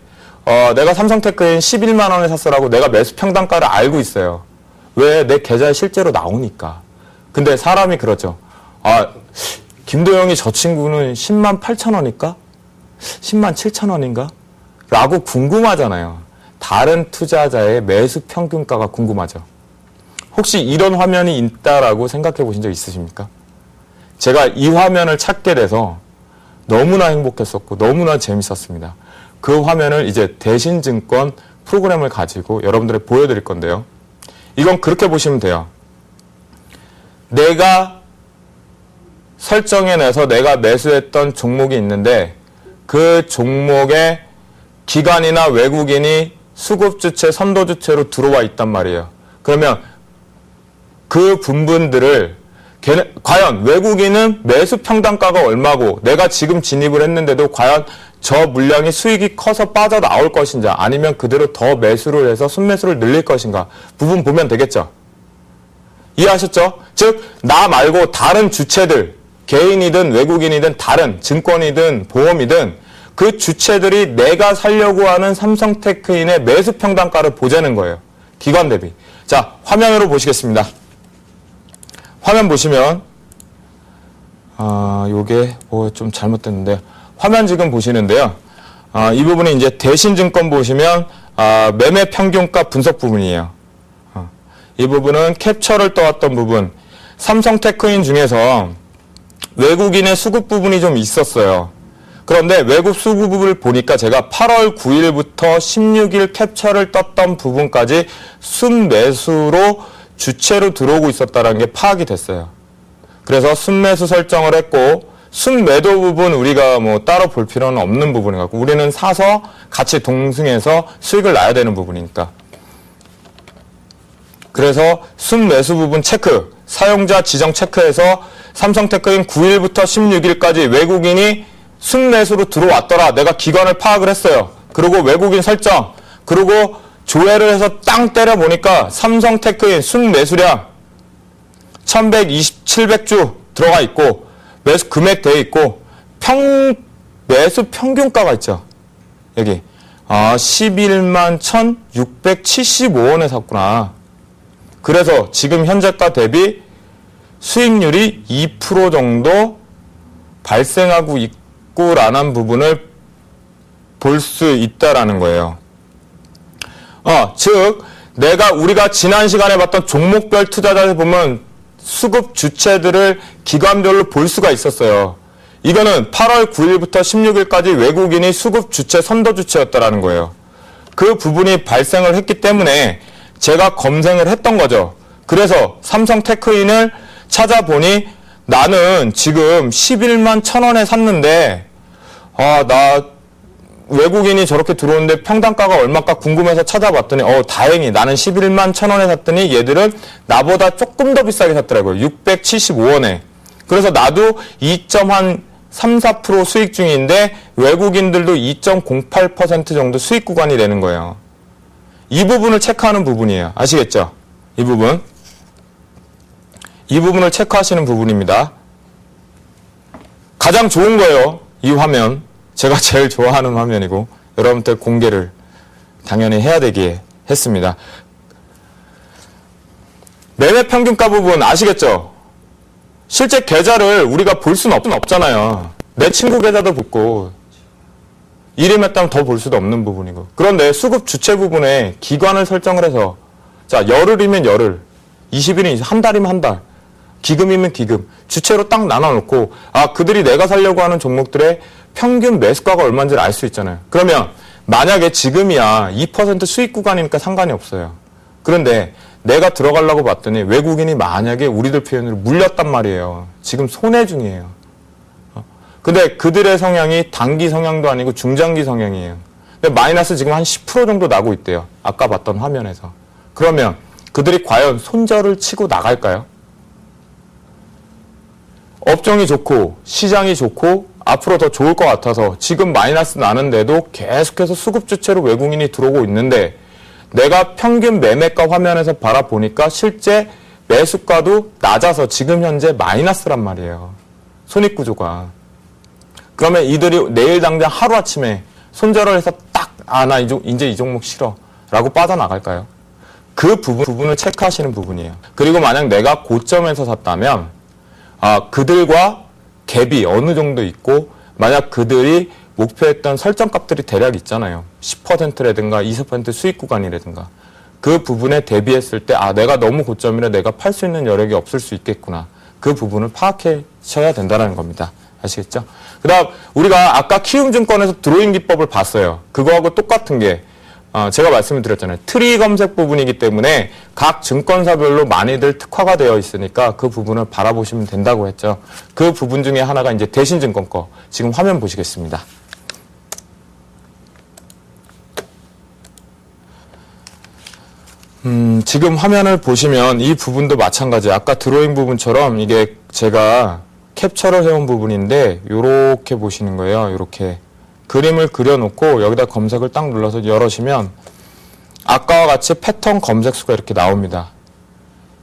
Speaker 1: 내가 삼성테크인 11만 원에 샀어라고 내가 매수 평단가를 알고 있어요. 왜? 내 계좌에 실제로 나오니까. 근데 사람이 그러죠. 김도영이 저 친구는 10만 8천 원일까? 10만 7천 원인가? 라고 궁금하잖아요. 다른 투자자의 매수 평균가가 궁금하죠. 혹시 이런 화면이 있다라고 생각해 보신 적 있으십니까? 제가 이 화면을 찾게 돼서 너무나 행복했었고 너무나 재밌었습니다. 그 화면을 이제 대신증권 프로그램을 가지고 여러분들에게 보여드릴 건데요. 이건 그렇게 보시면 돼요. 내가 설정해내서 내가 매수했던 종목이 있는데 그 종목의 기관이나 외국인이 수급주체, 선도주체로 들어와 있단 말이에요. 그러면 그 분분들을 과연 외국인은 매수 평단가가 얼마고 내가 지금 진입을 했는데도 과연 저 물량이 수익이 커서 빠져나올 것인지 아니면 그대로 더 매수를 해서 순매수를 늘릴 것인가 부분 보면 되겠죠. 이해하셨죠? 즉 나 말고 다른 주체들 개인이든 외국인이든 다른 증권이든 보험이든 그 주체들이 내가 살려고 하는 삼성테크인의 매수 평단가를 보자는 거예요. 기관 대비. 자, 화면으로 보시겠습니다. 화면 보시면 요게 좀 잘못됐는데 화면 지금 보시는데요. 이 부분이 이제 대신증권 보시면 매매 평균가 분석 부분이에요. 이 부분은 캡처를 떠왔던 부분. 삼성테크인 중에서 외국인의 수급 부분이 좀 있었어요. 그런데 외국 수급을 보니까 제가 8월 9일부터 16일 캡처를 떴던 부분까지 순매수로 주체로 들어오고 있었다는 게 파악이 됐어요. 그래서 순매수 설정을 했고 순매도 부분 우리가 뭐 따로 볼 필요는 없는 부분인 것 같고 우리는 사서 같이 동승해서 수익을 나야 되는 부분이니까. 그래서 순매수 부분 체크, 사용자 지정 체크해서 삼성테크인 9일부터 16일까지 외국인이 순매수로 들어왔더라. 내가 기관을 파악을 했어요. 그리고 외국인 설정, 그리고 조회를 해서 땅 때려 보니까 삼성테크인 순매수량 1127주 들어가 있고 매수 금액 되어 있고 매수 평균가가 있죠. 여기 11만 1,675원에 샀구나. 그래서 지금 현재가 대비 수익률이 2% 정도 발생하고 있고라는 부분을 볼 수 있다라는 거예요. 즉 우리가 지난 시간에 봤던 종목별 투자자를 보면 수급 주체들을 기관별로 볼 수가 있었어요. 이거는 8월 9일부터 16일까지 외국인이 수급 주체, 선도 주체였다라는 거예요. 그 부분이 발생을 했기 때문에 제가 검색을 했던 거죠. 그래서 삼성테크인을 찾아보니 나는 지금 11만 1,000원에 샀는데 나 외국인이 저렇게 들어오는데 평단가가 얼마까 궁금해서 찾아봤더니 다행히 나는 11만 1,000원에 샀더니 얘들은 나보다 조금 더 비싸게 샀더라고요. 675원에. 그래서 나도 2.34% 수익 중인데 외국인들도 2.08% 정도 수익 구간이 되는 거예요. 이 부분을 체크하는 부분이에요. 아시겠죠? 이 부분. 이 부분을 체크하시는 부분입니다. 가장 좋은 거예요. 이 화면. 제가 제일 좋아하는 화면이고 여러분들 공개를 당연히 해야 되기에 했습니다. 매매 평균가 부분 아시겠죠? 실제 계좌를 우리가 볼 수는 없잖아요. 내 친구 계좌도 붙고 이름했다면 더 볼 수도 없는 부분이고. 그런데 수급 주체 부분에 기관을 설정을 해서 자 열흘이면 열흘, 20일이면 한 달이면 한 달, 기금이면 기금, 주체로 딱 나눠놓고 그들이 내가 살려고 하는 종목들의 평균 매수가가 얼마인지를 알 수 있잖아요. 그러면 만약에 지금이야 2% 수익 구간이니까 상관이 없어요. 그런데 내가 들어가려고 봤더니 외국인이 만약에 우리들 표현으로 물렸단 말이에요. 지금 손해 중이에요. 근데 그들의 성향이 단기 성향도 아니고 중장기 성향이에요. 근데 마이너스 지금 한 10% 정도 나고 있대요. 아까 봤던 화면에서. 그러면 그들이 과연 손절을 치고 나갈까요? 업종이 좋고 시장이 좋고 앞으로 더 좋을 것 같아서 지금 마이너스 나는데도 계속해서 수급 주체로 외국인이 들어오고 있는데 내가 평균 매매가 화면에서 바라보니까 실제 매수가도 낮아서 지금 현재 마이너스란 말이에요. 손익구조가. 그러면 이들이 내일 당장 하루아침에 손절을 해서 딱 나 이제 이 종목 싫어 라고 빠져나갈까요? 그 부분을 체크하시는 부분이에요. 그리고 만약 내가 고점에서 샀다면 그들과 갭이 어느 정도 있고 만약 그들이 목표했던 설정값들이 대략 있잖아요. 10%라든가 20% 수익 구간이라든가 그 부분에 대비했을 때 내가 너무 고점이라 내가 팔 수 있는 여력이 없을 수 있겠구나. 그 부분을 파악하셔야 된다는 겁니다. 아시겠죠? 그 다음 우리가 아까 키움증권에서 드로잉 기법을 봤어요. 그거하고 똑같은 게 제가 말씀을 드렸잖아요. 트리 검색 부분이기 때문에 각 증권사별로 많이들 특화가 되어 있으니까 그 부분을 바라보시면 된다고 했죠. 그 부분 중에 하나가 이제 대신증권 거. 지금 화면 보시겠습니다. 지금 화면을 보시면 이 부분도 마찬가지. 아까 드로잉 부분처럼 이게 제가 캡처를 해온 부분인데 요렇게 보시는 거예요. 요렇게 그림을 그려놓고 여기다 검색을 딱 눌러서 열으시면 아까와 같이 패턴 검색수가 이렇게 나옵니다.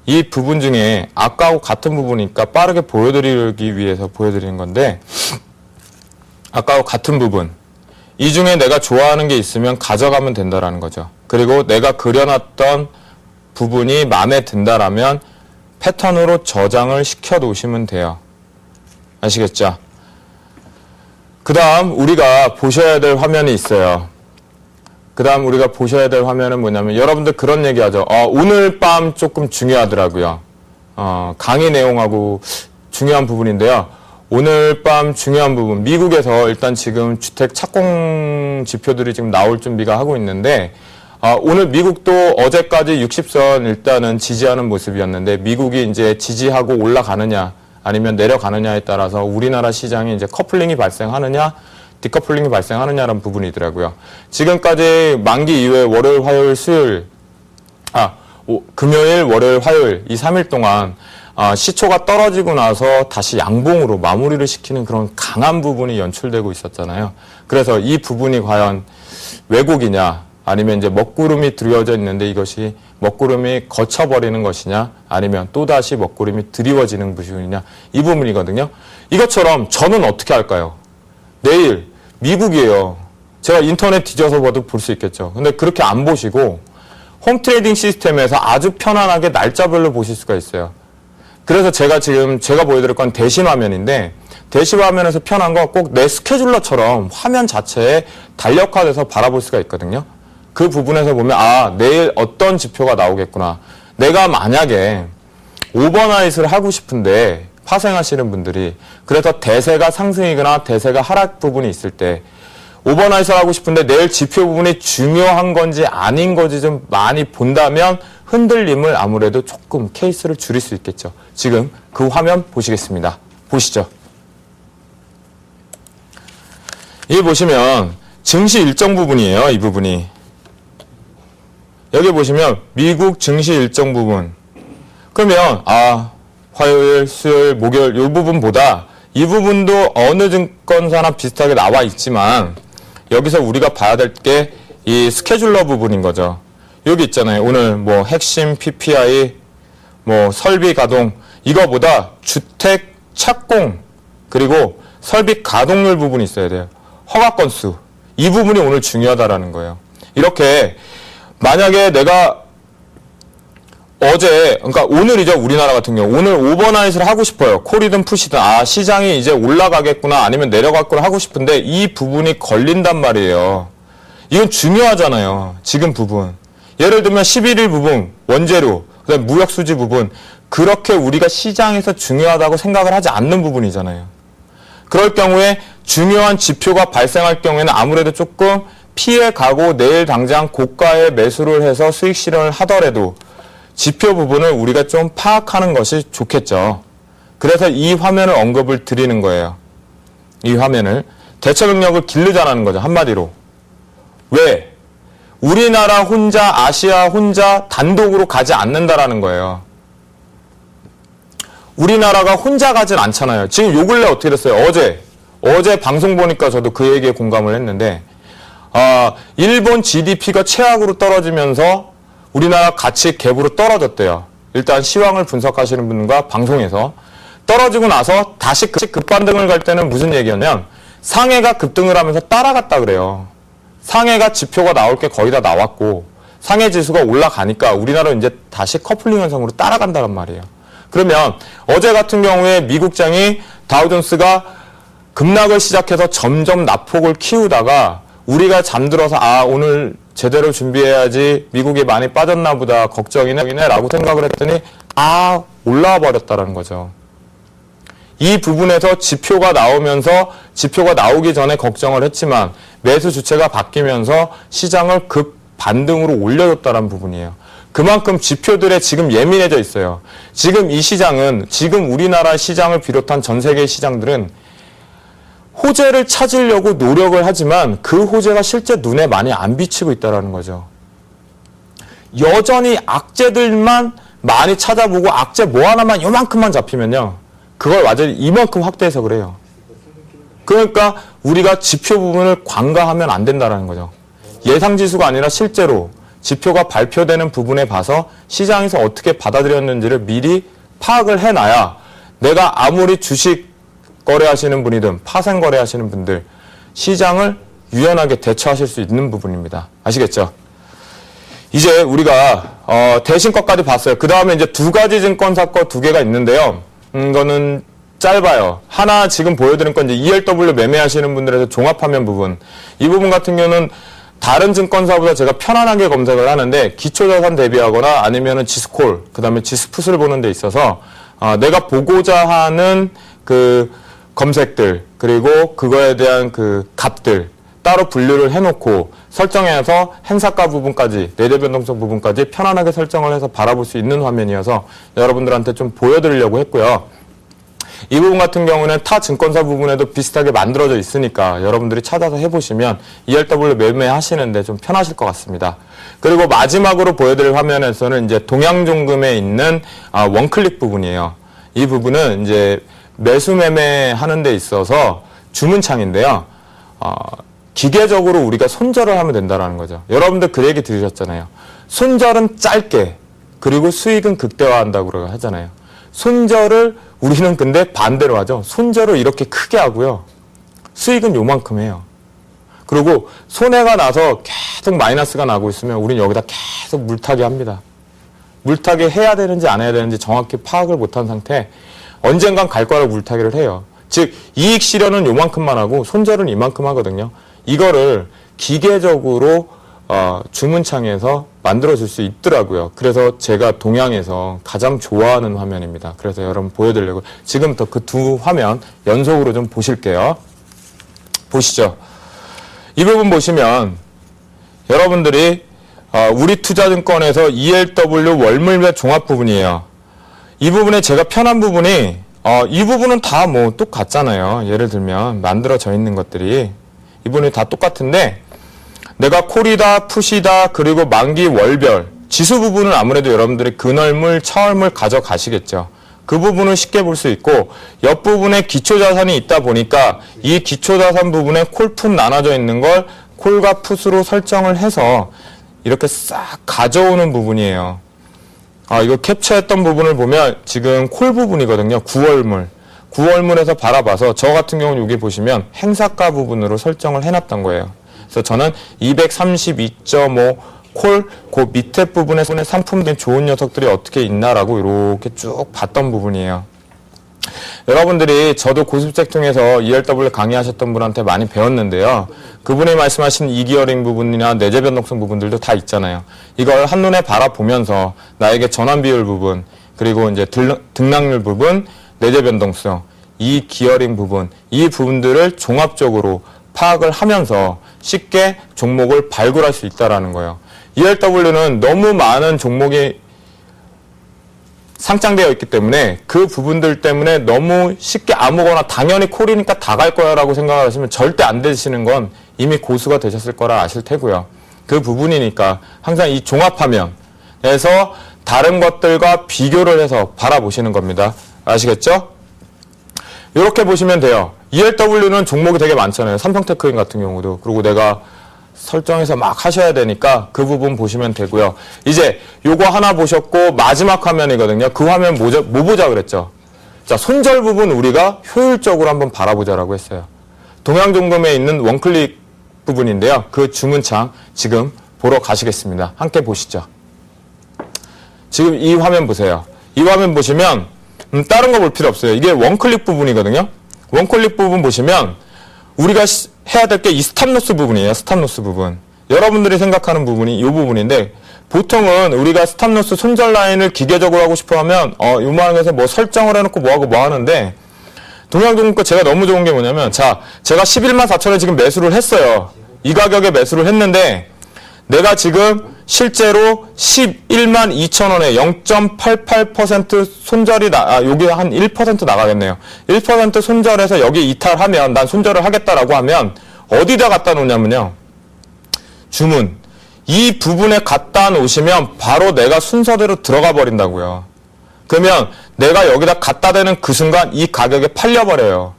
Speaker 1: 이 부분 중에 아까하고 같은 부분이니까 빠르게 보여드리기 위해서 보여드리는 건데 아까하고 같은 부분 이 중에 내가 좋아하는 게 있으면 가져가면 된다라는 거죠. 그리고 내가 그려놨던 부분이 마음에 든다라면 패턴으로 저장을 시켜 놓으시면 돼요. 아시겠죠? 그 다음 우리가 보셔야 될 화면이 있어요. 그 다음 우리가 보셔야 될 화면은 뭐냐면 여러분들 그런 얘기 하죠. 오늘 밤 조금 중요하더라고요. 강의 내용하고 중요한 부분인데요. 오늘 밤 중요한 부분 미국에서 일단 지금 주택 착공 지표들이 지금 나올 준비가 하고 있는데 오늘 미국도 어제까지 60선 일단은 지지하는 모습이었는데 미국이 이제 지지하고 올라가느냐 아니면 내려가느냐에 따라서 우리나라 시장이 이제 커플링이 발생하느냐 디커플링이 발생하느냐라는 부분이더라고요. 지금까지 만기 이후에 월요일, 화요일, 수요일 금요일, 월요일, 화요일 이 3일 동안 시초가 떨어지고 나서 다시 양봉으로 마무리를 시키는 그런 강한 부분이 연출되고 있었잖아요. 그래서 이 부분이 과연 왜곡이냐 아니면 이제 먹구름이 드리워져 있는데 이것이 먹구름이 거쳐버리는 것이냐 아니면 또다시 먹구름이 드리워지는 부분이냐 이 부분이거든요. 이것처럼 저는 어떻게 할까요? 내일 미국이에요. 제가 인터넷 뒤져서 봐도 볼 수 있겠죠. 근데 그렇게 안 보시고 홈 트레이딩 시스템에서 아주 편안하게 날짜별로 보실 수가 있어요. 그래서 제가 보여드릴 건 대신 화면인데 대신 화면에서 편한 거 꼭 내 스케줄러처럼 화면 자체에 달력화돼서 바라볼 수가 있거든요. 그 부분에서 보면 내일 어떤 지표가 나오겠구나. 내가 만약에 오버나잇을 하고 싶은데 파생하시는 분들이 그래서 대세가 상승이거나 대세가 하락 부분이 있을 때 오버나잇을 하고 싶은데 내일 지표 부분이 중요한 건지 아닌 건지 좀 많이 본다면 흔들림을 아무래도 조금 케이스를 줄일 수 있겠죠. 지금 그 화면 보시겠습니다. 보시죠. 여기 보시면 증시 일정 부분이에요. 이 부분이. 여기 보시면 미국 증시 일정 부분. 그러면 화요일, 수요일, 목요일 이 부분보다 이 부분도 어느 증권사나 비슷하게 나와 있지만 여기서 우리가 봐야 될 게 이 스케줄러 부분인 거죠. 여기 있잖아요. 오늘 뭐 핵심 PPI, 뭐 설비 가동 이거보다 주택 착공 그리고 설비 가동률 부분이 있어야 돼요. 허가 건수 이 부분이 오늘 중요하다라는 거예요. 이렇게 만약에 내가 그러니까 오늘이죠. 우리나라 같은 경우 오늘 오버나잇을 하고 싶어요. 콜이든 푸시든 시장이 이제 올라가겠구나 아니면 내려갔구나 하고 싶은데 이 부분이 걸린단 말이에요. 이건 중요하잖아요. 지금 부분. 예를 들면 11일 부분, 원재료, 그다음에 무역수지 부분 그렇게 우리가 시장에서 중요하다고 생각을 하지 않는 부분이잖아요. 그럴 경우에 중요한 지표가 발생할 경우에는 아무래도 조금 피해가고 내일 당장 고가에 매수를 해서 수익 실현을 하더라도 지표 부분을 우리가 좀 파악하는 것이 좋겠죠. 그래서 이 화면을 언급을 드리는 거예요. 이 화면을. 대처 능력을 기르자는 거죠. 한마디로. 왜? 우리나라 혼자, 아시아 혼자 단독으로 가지 않는다라는 거예요. 우리나라가 혼자 가진 않잖아요. 지금 요 근래 어떻게 됐어요? 어제 방송 보니까 저도 그 얘기에 공감을 했는데 일본 GDP가 최악으로 떨어지면서 우리나라 가치 갭으로 떨어졌대요. 일단 시황을 분석하시는 분과 방송에서 떨어지고 나서 다시 급반등을 갈 때는 무슨 얘기였냐면 상해가 급등을 하면서 따라갔다 그래요. 상해가 지표가 나올 게 거의 다 나왔고 상해 지수가 올라가니까 우리나라는 이제 다시 커플링 현상으로 따라간다는 말이에요. 그러면 어제 같은 경우에 미국장이 다우존스가 급락을 시작해서 점점 낙폭을 키우다가 우리가 잠들어서 오늘 제대로 준비해야지 미국이 많이 빠졌나 보다 걱정이네 라고 생각을 했더니 올라와 버렸다는 거죠. 이 부분에서 지표가 나오면서 지표가 나오기 전에 걱정을 했지만 매수 주체가 바뀌면서 시장을 급 반등으로 올려줬다는 부분이에요. 그만큼 지표들에 지금 예민해져 있어요. 지금 이 시장은 지금 우리나라 시장을 비롯한 전 세계 시장들은 호재를 찾으려고 노력을 하지만 그 호재가 실제 눈에 많이 안 비치고 있다는 거죠. 여전히 악재들만 많이 찾아보고 악재 뭐 하나만 요만큼만 잡히면요. 그걸 완전히 이만큼 확대해서 그래요. 그러니까 우리가 지표 부분을 관가하면 안 된다는 거죠. 예상지수가 아니라 실제로 지표가 발표되는 부분에 봐서 시장에서 어떻게 받아들였는지를 미리 파악을 해놔야 내가 아무리 주식 거래하시는 분이든 파생 거래하시는 분들 시장을 유연하게 대처하실 수 있는 부분입니다. 아시겠죠? 이제 우리가 대신 것까지 봤어요. 그 다음에 이제 두 가지 증권사 거 두 개가 있는데요. 이거는 짧아요. 하나 지금 보여드린 건 이제 ELW 매매하시는 분들에서 종합화면 부분. 이 부분 같은 경우는 다른 증권사보다 제가 편안하게 검색을 하는데 기초자산 대비하거나 아니면은 지스콜, 그 다음에 지스풋을 보는 데 있어서 내가 보고자 하는 그 검색들 그리고 그거에 대한 그 값들 따로 분류를 해놓고 설정해서 행사가 부분까지 내재변동성 부분까지 편안하게 설정을 해서 바라볼 수 있는 화면이어서 여러분들한테 좀 보여드리려고 했고요. 이 부분 같은 경우는 타 증권사 부분에도 비슷하게 만들어져 있으니까 여러분들이 찾아서 해보시면 ELW 매매하시는데 좀 편하실 것 같습니다. 그리고 마지막으로 보여드릴 화면에서는 이제 동양종금에 있는 원클릭 부분이에요. 이 부분은 이제 매수 매매하는 데 있어서 주문창인데요. 기계적으로 우리가 손절을 하면 된다는 거죠. 여러분들 그 얘기 들으셨잖아요. 손절은 짧게 그리고 수익은 극대화한다고 하잖아요. 손절을 우리는 근데 반대로 하죠. 손절을 이렇게 크게 하고요. 수익은 요만큼 해요. 그리고 손해가 나서 계속 마이너스가 나고 있으면 우리는 여기다 계속 물타기 합니다. 물타기 해야 되는지 안 해야 되는지 정확히 파악을 못한 상태 언젠간 갈 거라고 물타기를 해요. 즉 이익 실현은 요만큼만 하고 손절은 이만큼 하거든요. 이거를 기계적으로 주문창에서 만들어줄 수 있더라고요. 그래서 제가 동양에서 가장 좋아하는 화면입니다. 그래서 여러분 보여드리려고 지금부터 그 두 화면 연속으로 좀 보실게요. 보시죠. 이 부분 보시면 여러분들이 우리투자증권에서 ELW 월물매 종합 부분이에요. 이 부분에 제가 편한 부분이 이 부분은 다 뭐 똑같잖아요. 예를 들면 만들어져 있는 것들이 이 부분이 다 똑같은데 내가 콜이다, 풋이다, 그리고 만기 월별 지수 부분은 아무래도 여러분들이 근월물, 차월물 가져가시겠죠. 그 부분을 쉽게 볼 수 있고 옆부분에 기초자산이 있다 보니까 이 기초자산 부분에 콜, 풋 나눠져 있는 걸 콜과 풋으로 설정을 해서 이렇게 싹 가져오는 부분이에요. 이거 캡처했던 부분을 보면 지금 콜 부분이거든요. 9월물. 9월물에서 바라봐서 저 같은 경우는 여기 보시면 행사가 부분으로 설정을 해놨던 거예요. 그래서 저는 232.5 콜, 그 밑에 부분에 상품된 좋은 녀석들이 어떻게 있나라고 이렇게 쭉 봤던 부분이에요. 여러분들이 저도 고습책 통해서 ELW 강의하셨던 분한테 많이 배웠는데요. 그분이 말씀하신 이기어링 부분이나 내재변동성 부분들도 다 있잖아요. 이걸 한눈에 바라보면서 나에게 전환 비율 부분, 그리고 이제 등락률 부분, 내재변동성, 이 기어링 부분, 이 부분들을 종합적으로 파악을 하면서 쉽게 종목을 발굴할 수 있다는 거예요. ELW는 너무 많은 종목이 상장되어 있기 때문에 그 부분들 때문에 너무 쉽게 아무거나 당연히 콜이니까 다 갈 거야 라고 생각을 하시면 절대 안 되시는 건 이미 고수가 되셨을 거라 아실 테고요. 그 부분이니까 항상 이 종합화면에서 다른 것들과 비교를 해서 바라보시는 겁니다. 아시겠죠? 이렇게 보시면 돼요. ELW는 종목이 되게 많잖아요. 삼성테크인 같은 경우도. 그리고 내가 설정해서 막 하셔야 되니까 그 부분 보시면 되고요. 이제 요거 하나 보셨고 마지막 화면이거든요. 그 화면 뭐 보자 그랬죠? 자, 손절 부분 우리가 효율적으로 한번 바라보자라고 했어요. 동양종금에 있는 원클릭 부분인데요. 그 주문창 지금 보러 가시겠습니다. 함께 보시죠. 지금 이 화면 보세요. 이 화면 보시면 다른 거 볼 필요 없어요. 이게 원클릭 부분이거든요. 원클릭 부분 보시면 우리가 해야 될 게 이 스탑로스 부분이에요. 스탑로스 부분. 여러분들이 생각하는 부분이 이 부분인데 보통은 우리가 스탑로스 손절 라인을 기계적으로 하고 싶어 하면 요만해서 뭐 설정을 해놓고 뭐하고 뭐 하는데 동양종금 거 제가 너무 좋은 게 뭐냐면 자, 제가 11만 4천에 지금 매수를 했어요. 이 가격에 매수를 했는데 내가 지금 실제로 11만 2천 원에 0.88% 손절이 여기 한 1% 나가겠네요. 1% 손절해서 여기 이탈하면 난 손절을 하겠다라고 하면 어디다 갖다 놓냐면요. 주문. 이 부분에 갖다 놓으시면 바로 내가 순서대로 들어가 버린다고요. 그러면 내가 여기다 갖다 대는 그 순간 이 가격에 팔려버려요.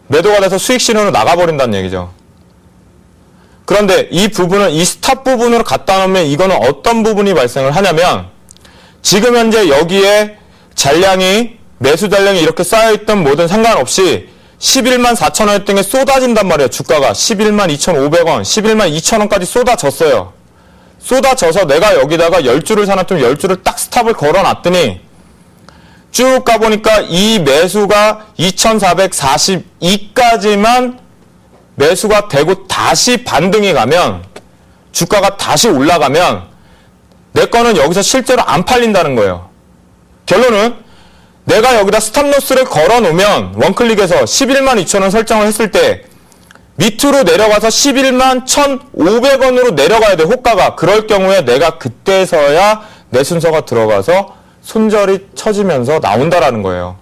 Speaker 1: 매도가 돼서 수익 신호로 나가버린다는 얘기죠. 그런데 이 부분은 이 스탑 부분으로 갖다 놓으면 이거는 어떤 부분이 발생을 하냐면 지금 현재 여기에 잔량이 매수 잔량이 이렇게 쌓여있던 뭐든 상관없이 11만 4천 원 등에 쏟아진단 말이에요. 주가가 11만 2,500원, 11만 2천 원까지 쏟아졌어요. 쏟아져서 내가 여기다가 10주를 사놨더니 10주를 딱 스탑을 걸어놨더니 쭉 가보니까 이 매수가 2,442까지만 매수가 되고 다시 반등이 가면 주가가 다시 올라가면 내 거는 여기서 실제로 안 팔린다는 거예요. 결론은 내가 여기다 스탑로스를 걸어놓으면 원클릭에서 11만 2천 원 설정을 했을 때 밑으로 내려가서 11만 1,500원으로 내려가야 돼, 호가가. 그럴 경우에 내가 그때서야 내 순서가 들어가서 손절이 쳐지면서 나온다라는 거예요.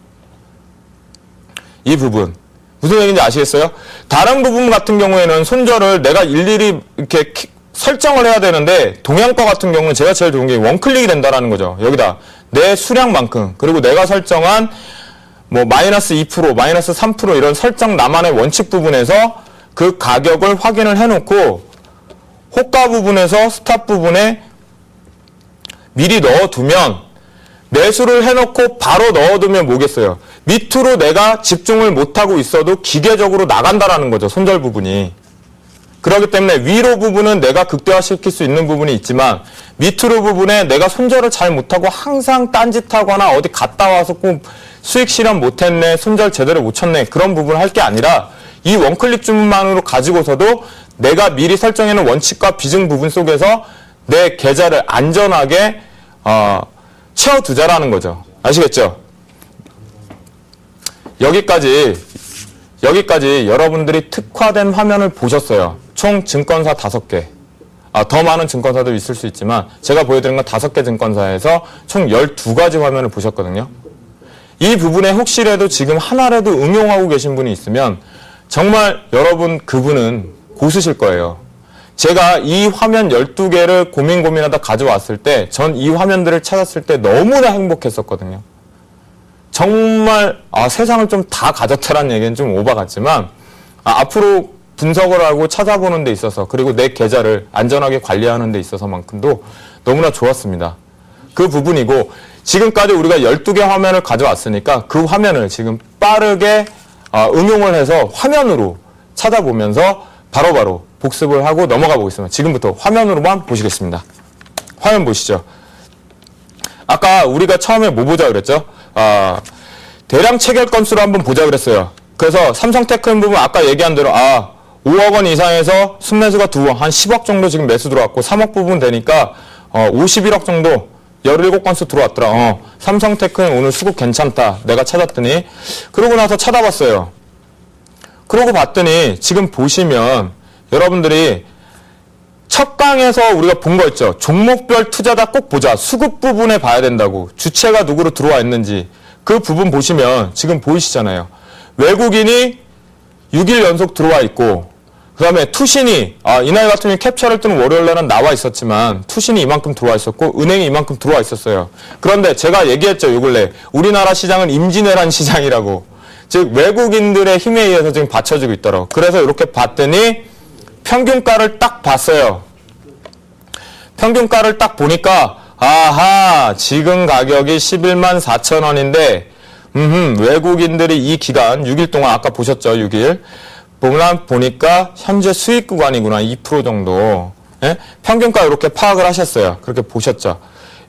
Speaker 1: 이 부분. 무슨 얘기인지 아시겠어요? 다른 부분 같은 경우에는 손절을 내가 일일이 이렇게 설정을 해야 되는데 동양거 같은 경우는 제가 제일 좋은 게 원클릭이 된다라는 거죠. 여기다 내 수량만큼 그리고 내가 설정한 뭐 마이너스 2%, 마이너스 3% 이런 설정 나만의 원칙 부분에서 그 가격을 확인을 해놓고 호가 부분에서 스탑 부분에 미리 넣어두면 매수를 해놓고 바로 넣어두면 뭐겠어요? 밑으로 내가 집중을 못하고 있어도 기계적으로 나간다라는 거죠. 손절 부분이. 그렇기 때문에 위로 부분은 내가 극대화시킬 수 있는 부분이 있지만 밑으로 부분에 내가 손절을 잘 못하고 항상 딴짓하거나 어디 갔다 와서 꼭 수익 실현 못했네, 손절 제대로 못 쳤네 그런 부분을 할 게 아니라 이 원클릭 주문만으로 가지고서도 내가 미리 설정해놓은 원칙과 비중 부분 속에서 내 계좌를 안전하게 채워두자라는 거죠. 아시겠죠? 여기까지 여러분들이 특화된 화면을 보셨어요. 총 증권사 5개. 더 많은 증권사도 있을 수 있지만 제가 보여드린 건 5개 증권사에서 총 12가지 화면을 보셨거든요. 이 부분에 혹시라도 지금 하나라도 응용하고 계신 분이 있으면 정말 여러분 그분은 고수실 거예요. 제가 이 화면 12개를 고민하다 가져왔을 때 전 이 화면들을 찾았을 때 너무나 행복했었거든요. 정말 세상을 좀 다 가졌다라는 얘기는 좀 오바 같지만 앞으로 분석을 하고 찾아보는 데 있어서 그리고 내 계좌를 안전하게 관리하는 데 있어서만큼도 너무나 좋았습니다. 그 부분이고 지금까지 우리가 12개 화면을 가져왔으니까 그 화면을 지금 빠르게 응용을 해서 화면으로 찾아보면서 바로바로 복습을 하고 넘어가 보겠습니다. 지금부터 화면으로만 보시겠습니다. 화면 보시죠. 아까 우리가 처음에 뭐 보자 그랬죠? 대량 체결 건수를 한번 보자 그랬어요. 그래서 삼성테크인 부분 아까 얘기한 대로 5억 원 이상에서 순매수가 2억, 한 10억 정도 지금 매수 들어왔고 3억 부분 되니까 51억 정도 17건수 들어왔더라. 삼성테크인 오늘 수급 괜찮다. 내가 찾았더니 그러고 나서 찾아봤어요. 그러고 봤더니 지금 보시면 여러분들이 첫 강에서 우리가 본 거 있죠. 종목별 투자다 꼭 보자. 수급 부분에 봐야 된다고. 주체가 누구로 들어와 있는지 그 부분 보시면 지금 보이시잖아요. 외국인이 6일 연속 들어와 있고 그 다음에 투신이 이날 같은 경우 캡처를 뜨는 월요일날은 나와 있었지만 투신이 이만큼 들어와 있었고 은행이 이만큼 들어와 있었어요. 그런데 제가 얘기했죠. 요 근래 우리나라 시장은 임진왜란 시장이라고. 즉 외국인들의 힘에 의해서 지금 받쳐지고 있더라고. 그래서 이렇게 봤더니 평균가를 딱 봤어요. 평균가를 딱 보니까 지금 가격이 11만 4천 원인데 외국인들이 이 기간 6일 동안 아까 보셨죠. 6일 보니까 현재 수익 구간이구나. 2% 정도. 예? 평균가 이렇게 파악을 하셨어요. 그렇게 보셨죠.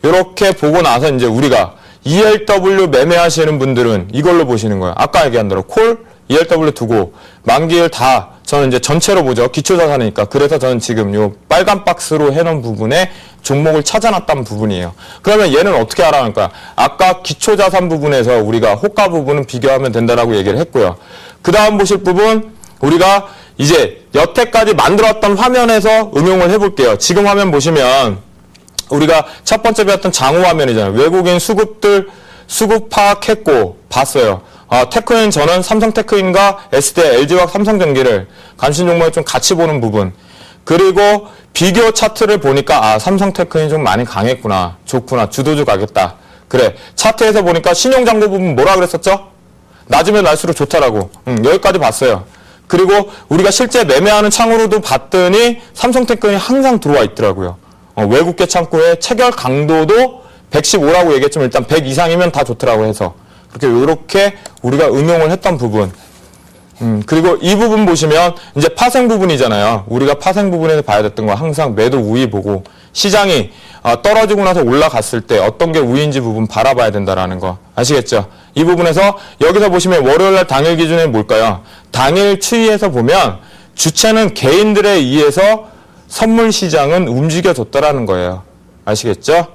Speaker 1: 이렇게 보고 나서 이제 우리가 ELW 매매하시는 분들은 이걸로 보시는 거예요. 아까 얘기한 대로 콜, ELW 두고 만기일 다 저는 이제 전체로 보죠. 기초자산이니까. 그래서 저는 지금 요 빨간 박스로 해놓은 부분에 종목을 찾아놨던 부분이에요. 그러면 얘는 어떻게 알아갈까요? 아까 기초자산 부분에서 우리가 호가 부분은 비교하면 된다라고 얘기를 했고요. 그 다음 보실 부분 우리가 이제 여태까지 만들었던 화면에서 응용을 해볼게요. 지금 화면 보시면 우리가 첫 번째 배웠던 장우 화면이잖아요. 외국인 수급들 수급 파악했고 봤어요. 테크인 저는 삼성테크인과 SDI, LG화학, 삼성전기를 감신 종목에 좀 같이 보는 부분. 그리고 비교 차트를 보니까 삼성테크는 좀 많이 강했구나. 좋구나. 주도주 가겠다. 그래. 차트에서 보니까 신용장부 부분 뭐라 그랬었죠? 낮으면 날수록 좋다라고. 여기까지 봤어요. 그리고 우리가 실제 매매하는 창으로도 봤더니 삼성테크는 항상 들어와 있더라고요. 외국계 창구의 체결 강도도 115라고 얘기했지만 일단 100 이상이면 다 좋더라고 해서 이렇게 우리가 응용을 했던 부분. 그리고 이 부분 보시면 이제 파생 부분이잖아요. 우리가 파생 부분에서 봐야 됐던 거 항상 매도 우위 보고 시장이 떨어지고 나서 올라갔을 때 어떤 게 우위인지 부분 바라봐야 된다라는 거 아시겠죠? 이 부분에서 여기서 보시면 월요일날 당일 기준에 뭘까요? 당일 추이에서 보면 주체는 개인들에 의해서 선물 시장은 움직여줬다라는 거예요. 아시겠죠?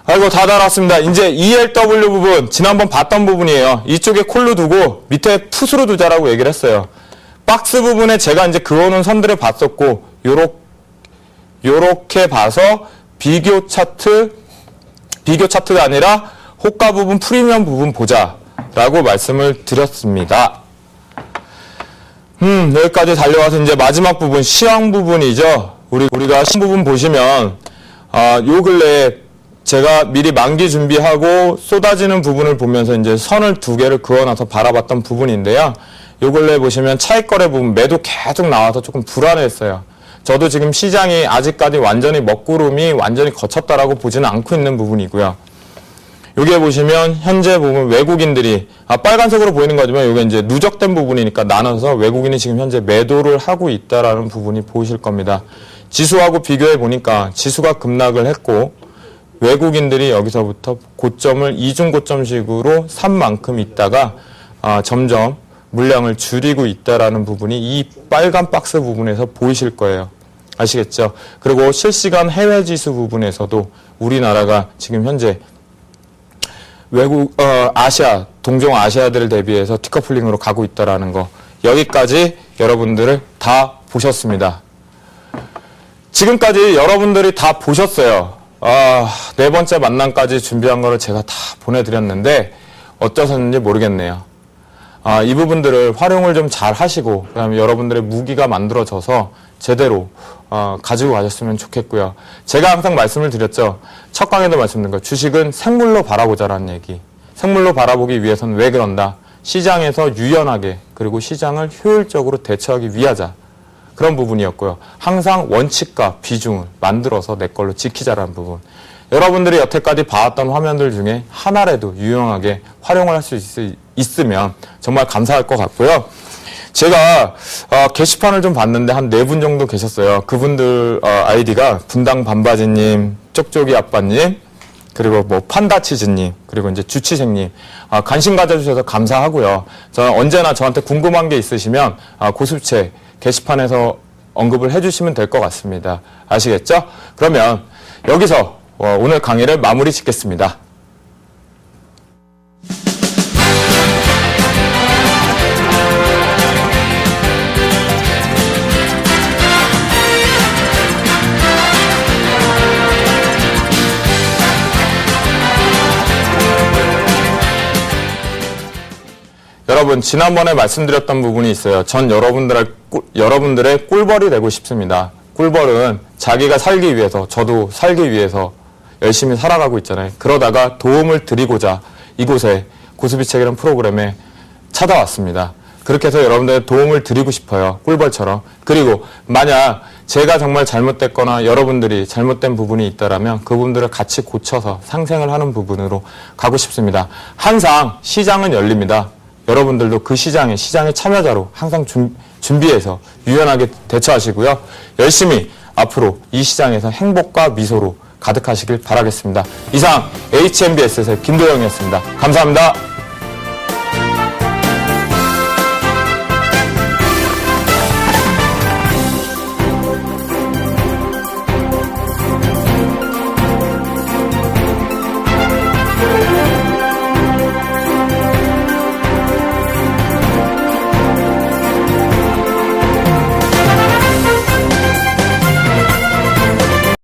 Speaker 1: 아이고 다 달았습니다. 이제 ELW 부분 지난번 봤던 부분이에요. 이쪽에 콜로 두고 밑에 풋으로 두자라고 얘기를 했어요. 박스 부분에 제가 이제 그어놓은 선들을 봤었고 요렇게 봐서 비교 차트가 아니라 호가 부분 프리미엄 부분 보자라고 말씀을 드렸습니다. 여기까지 달려와서 이제 마지막 부분 시황 부분이죠. 우리가 시황 부분 보시면 요 근래에 제가 미리 만기 준비하고 쏟아지는 부분을 보면서 이제 선을 두 개를 그어놔서 바라봤던 부분인데요. 요 근래 보시면 차익 거래 부분 매도 계속 나와서 조금 불안했어요. 저도 지금 시장이 아직까지 완전히 먹구름이 완전히 거쳤다라고 보지는 않고 있는 부분이고요. 여기에 보시면 현재 보면 외국인들이 빨간색으로 보이는 거지만 이게 이제 누적된 부분이니까 나눠서 외국인이 지금 현재 매도를 하고 있다라는 부분이 보이실 겁니다. 지수하고 비교해 보니까 지수가 급락을 했고 외국인들이 여기서부터 고점을 이중 고점식으로 산 만큼 있다가 점점 물량을 줄이고 있다라는 부분이 이 빨간 박스 부분에서 보이실 거예요. 아시겠죠? 그리고 실시간 해외 지수 부분에서도 우리나라가 지금 현재 아시아, 동종 아시아들을 대비해서 디커플링으로 가고 있다라는 거 여기까지 여러분들을 다 보셨습니다. 지금까지 여러분들이 다 보셨어요. 네 번째 만남까지 준비한 거를 제가 다 보내드렸는데 어쩌셨는지 모르겠네요. 이 부분들을 활용을 좀 잘 하시고 그다음에 여러분들의 무기가 만들어져서 제대로 가지고 가셨으면 좋겠고요. 제가 항상 말씀을 드렸죠. 첫 강의도 말씀드린 거 주식은 생물로 바라보자라는 얘기. 생물로 바라보기 위해서는 왜 그런다? 시장에서 유연하게 그리고 시장을 효율적으로 대처하기 위하자. 그런 부분이었고요. 항상 원칙과 비중을 만들어서 내 걸로 지키자라는 부분. 여러분들이 여태까지 봐왔던 화면들 중에 하나라도 유용하게 활용을 할 수 있으면 정말 감사할 것 같고요. 제가 게시판을 좀 봤는데 한 4분 정도 계셨어요. 그분들 아이디가 분당 반바지님, 쪽쪽이 아빠님, 그리고 뭐 판다치즈님, 그리고 이제 주치생님 관심 가져주셔서 감사하고요. 저는 언제나 저한테 궁금한 게 있으시면 고수채 게시판에서 언급을 해주시면 될 것 같습니다. 아시겠죠? 그러면 여기서 오늘 강의를 마무리 짓겠습니다. 여러분 지난번에 말씀드렸던 부분이 있어요. 전 여러분들의 꿀벌이 되고 싶습니다. 꿀벌은 자기가 살기 위해서 저도 살기 위해서 열심히 살아가고 있잖아요. 그러다가 도움을 드리고자 이곳에 고수비책이라는 프로그램에 찾아왔습니다. 그렇게 해서 여러분들의 도움을 드리고 싶어요. 꿀벌처럼. 그리고 만약 제가 정말 잘못됐거나 여러분들이 잘못된 부분이 있다라면 그 부분들을 같이 고쳐서 상생을 하는 부분으로 가고 싶습니다. 항상 시장은 열립니다. 여러분들도 그 시장의 참여자로 항상 준비해서 유연하게 대처하시고요. 열심히 앞으로 이 시장에서 행복과 미소로 가득하시길 바라겠습니다. 이상 HNBS의 김도영이었습니다. 감사합니다.